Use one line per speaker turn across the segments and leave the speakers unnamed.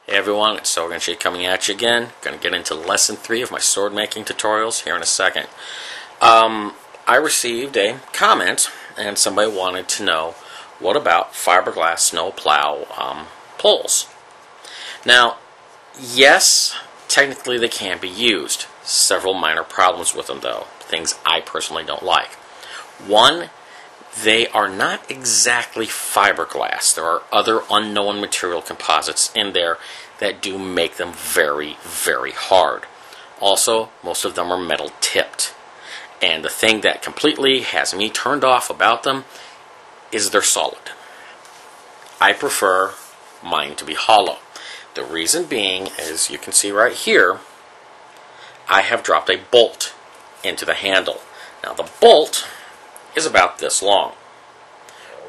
Hey everyone, it's Sogenshi coming at you again. Going to get into lesson 3 of my sword making tutorials here in a second. I received a comment and somebody wanted to know what about fiberglass snow plow poles. Now, yes, technically they can be used. Several minor problems with them though, things I personally don't like. One, they are not exactly fiberglass. There are other unknown material composites in there that do make them very, very hard. Also, most of them are metal tipped. And the thing that completely has me turned off about them is they're solid. I prefer mine to be hollow. The reason being, as you can see right here, I have dropped a bolt into the handle. Now the bolt is about this long.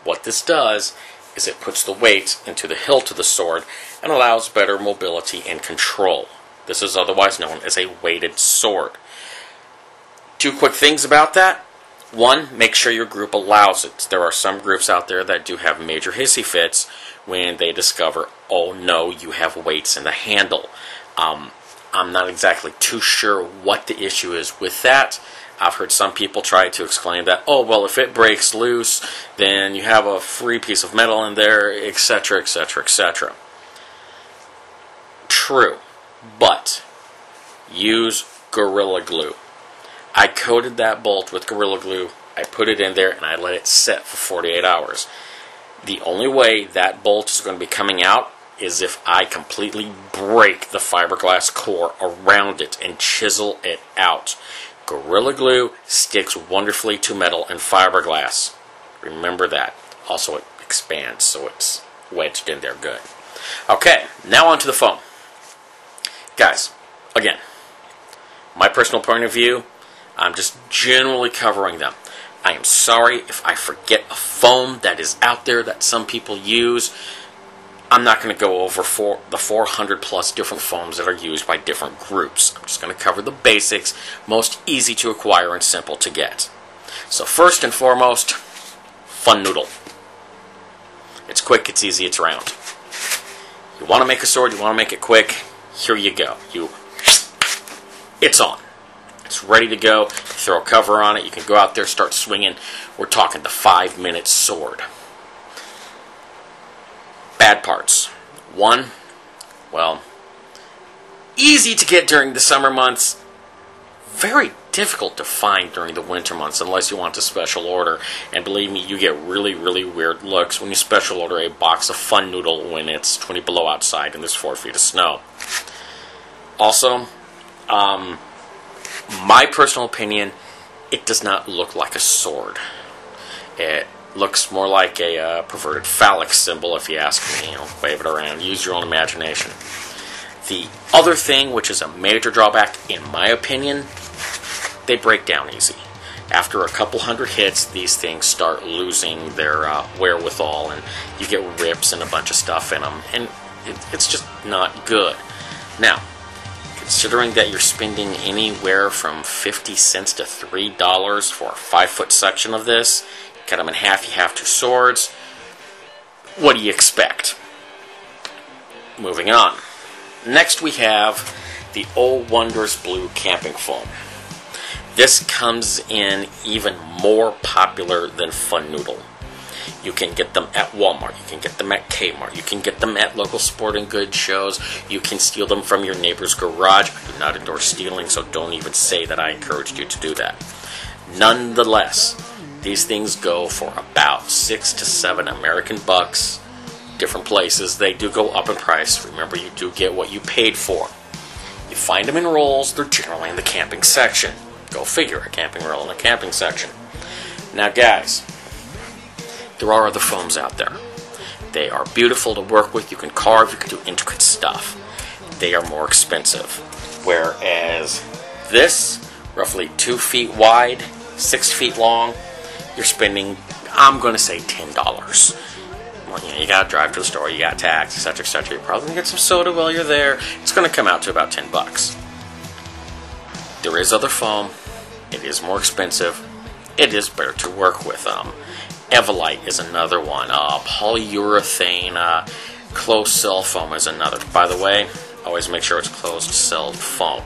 What this does is it puts the weight into the hilt of the sword and allows better mobility and control. This is otherwise known as a weighted sword. Two quick things about that. One, make sure your group allows it. There are some groups out there that do have major hissy fits when they discover, oh no, you have weights in the handle. I'm not exactly too sure what the issue is with that. I've heard some people try to explain that, oh, well, if it breaks loose, then you have a free piece of metal in there, etc., etc., etc. True, but use Gorilla Glue. I coated that bolt with Gorilla Glue, I put it in there, and I let it sit for 48 hours. The only way that bolt is going to be coming out is if I completely break the fiberglass core around it and chisel it out. Gorilla Glue sticks wonderfully to metal and fiberglass. Remember that. Also, it expands, so it's wedged in there good. Okay, now on to the foam. Guys, again, my personal point of view, I'm just generally covering them. I am sorry if I forget a foam that is out there that some people use. I'm not going to go over the 400 plus different foams that are used by different groups. I'm just going to cover the basics, most easy to acquire and simple to get. So first and foremost, Fun Noodle. It's quick, it's easy, it's round. You want to make a sword, you want to make it quick, here you go. It's on. It's ready to go. You throw a cover on it, you can go out there, start swinging. We're talking the 5-minute sword. Bad parts. One, well, easy to get during the summer months, very difficult to find during the winter months unless you want to special order. And believe me, you get really, really weird looks when you special order a box of Fun Noodle when it's 20 below outside and there's 4 feet of snow. Also, my personal opinion, it does not look like a sword. It looks more like a perverted phallic symbol, if you ask me. Wave it around. Use your own imagination. The other thing, which is a major drawback, in my opinion, they break down easy. After a couple hundred hits, these things start losing their wherewithal, and you get rips and a bunch of stuff in them, and it's just not good. Now, considering that you're spending anywhere from 50 cents to $3 for a 5-foot section of this, cut them in half, you have 2 swords. What do you expect? Moving on. Next we have the Old Wondrous Blue Camping Foam. This comes in even more popular than Fun Noodle. You can get them at Walmart, you can get them at Kmart, you can get them at local sporting goods shows, you can steal them from your neighbor's garage. I do not endorse stealing, so don't even say that I encouraged you to do that. Nonetheless, these things go for about 6 to 7 American bucks. Different places, they do go up in price. Remember, you do get what you paid for. You find them in rolls, they're generally in the camping section. Go figure, a camping roll in a camping section. Now guys, there are other foams out there. They are beautiful to work with, you can carve, you can do intricate stuff. They are more expensive. Whereas this, roughly 2 feet wide, 6 feet long, you're spending, I'm going to say $10. Well, you got to drive to the store, you got tax, etc., etc. You're probably going to get some soda while you're there. It's going to come out to about $10. There is other foam. It is more expensive. It is better to work with. Evolite is another one. Polyurethane. Closed cell foam is another. By the way, always make sure it's closed cell foam.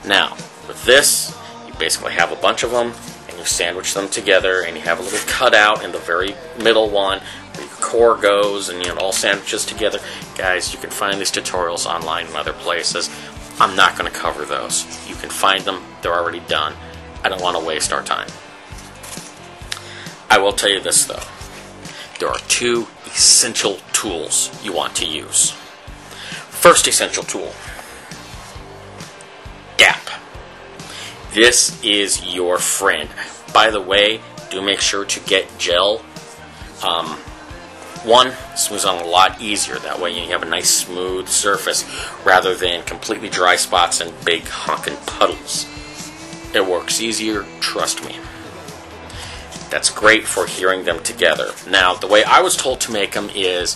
Now, with this, you basically have a bunch of them, and you sandwich them together, and you have a little cutout in the very middle one where your core goes, and all sandwiches together. Guys, you can find these tutorials online and other places. I'm not going to cover those. You can find them. They're already done. I don't want to waste our time. I will tell you this, though. There are two essential tools you want to use. First essential tool, DAP. This is your friend. By the way, do make sure to get gel. One, smooths on a lot easier. That way you have a nice smooth surface rather than completely dry spots and big honking puddles. It works easier, trust me. That's great for hearing them together. Now, the way I was told to make them is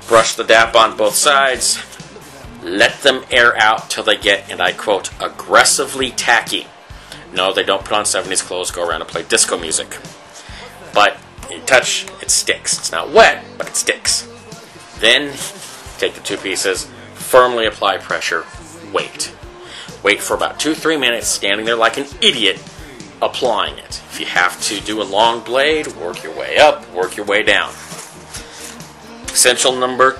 brush the DAP on both sides, let them air out till they get, and I quote, aggressively tacky. No, they don't put on 70s clothes, go around and play disco music. But you touch, it sticks. It's not wet, but it sticks. Then, take the two pieces, firmly apply pressure, wait. Wait for about 2-3 minutes, standing there like an idiot, applying it. If you have to do a long blade, work your way up, work your way down. Essential number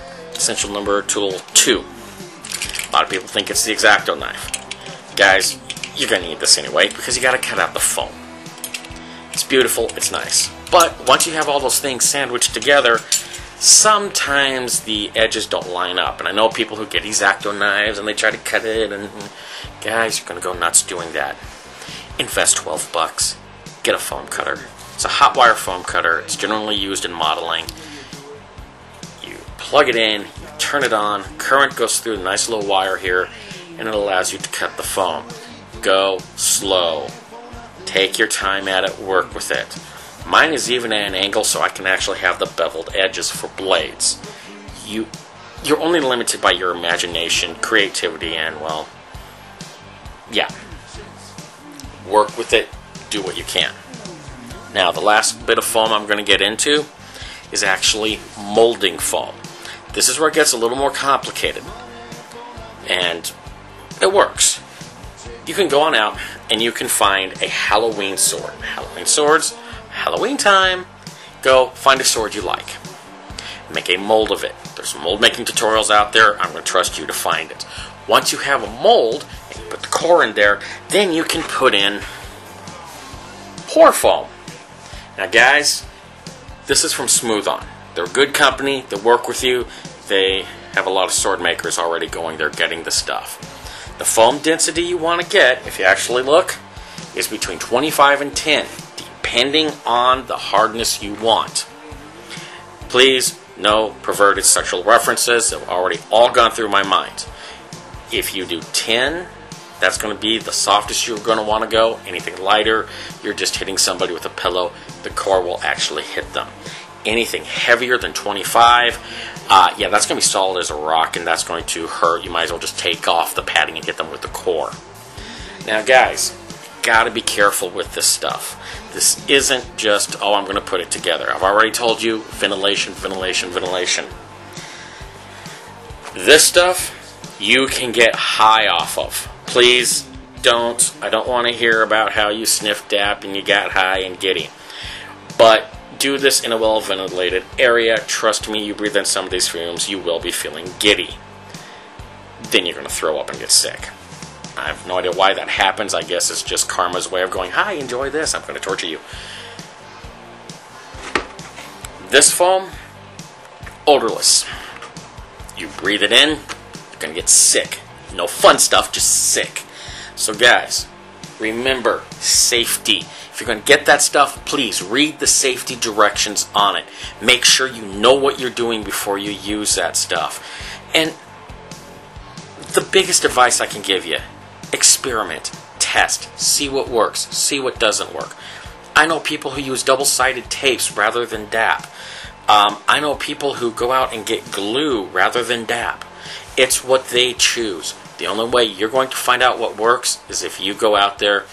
tool 2. A lot of people think it's the X-Acto knife. Guys, you're going to need this anyway because you got to cut out the foam. It's beautiful, it's nice. But once you have all those things sandwiched together, sometimes the edges don't line up. And I know people who get X-Acto knives and they try to cut it, and guys, you're going to go nuts doing that. Invest $12. Get a foam cutter. It's a hot wire foam cutter. It's generally used in modeling. You plug it in, you turn it on, current goes through a nice little wire here, and it allows you to cut the foam. Go slow. Take your time at it, work with it. Mine is even at an angle so I can actually have the beveled edges for blades. You're only limited by your imagination, creativity, and, well, yeah. Work with it, do what you can. Now, the last bit of foam I'm going to get into is actually molding foam. This is where it gets a little more complicated. And it works. You can go on out and you can find a Halloween sword. Halloween swords, Halloween time. Go find a sword you like. Make a mold of it. There's mold making tutorials out there. I'm going to trust you to find it. Once you have a mold, and you put the core in there, then you can put in pour foam. Now guys, this is from Smooth On. They're a good company, they work with you, they have a lot of sword makers already going there getting the stuff. The foam density you want to get, if you actually look, is between 25 and 10, depending on the hardness you want. Please, no perverted sexual references, they've already all gone through my mind. If you do 10, that's going to be the softest you're going to want to go. Anything lighter, you're just hitting somebody with a pillow. The core will actually hit them. Anything heavier than 25, yeah, that's going to be solid as a rock, and that's going to hurt. You might as well just take off the padding and hit them with the core. Now, guys, got to be careful with this stuff. This isn't just, oh, I'm going to put it together. I've already told you, ventilation, ventilation, ventilation. This stuff you can get high off of. Please don't. I don't want to hear about how you sniffed DAP and you got high and giddy. But do this in a well-ventilated area. Trust me, you breathe in some of these fumes, you will be feeling giddy. Then you're going to throw up and get sick. I have no idea why that happens. I guess it's just karma's way of going, hi, enjoy this. I'm going to torture you. This foam, odorless. You breathe it in, you're going to get sick. No fun stuff, just sick. So guys, remember, safety. If you're going to get that stuff, please read the safety directions on it. Make sure you know what you're doing before you use that stuff. And the biggest advice I can give you, experiment, test, see what works, see what doesn't work. I know people who use double-sided tapes rather than DAP. I know people who go out and get glue rather than DAP. It's what they choose. The only way you're going to find out what works is if you go out there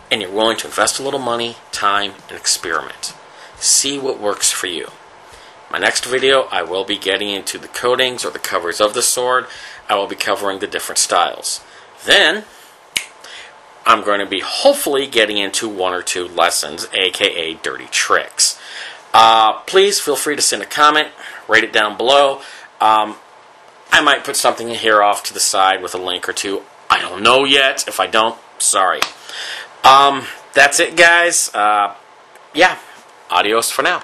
and you're willing to invest a little money, time, and experiment. See what works for you. My next video, I will be getting into the coatings or the covers of the sword. I will be covering the different styles. Then, I'm going to be hopefully getting into 1 or 2 lessons, aka dirty tricks. Please feel free to send a comment, rate it down below. I might put something in here off to the side with a link or 2. I don't know yet. If I don't, sorry. That's it, guys. Yeah, adios for now.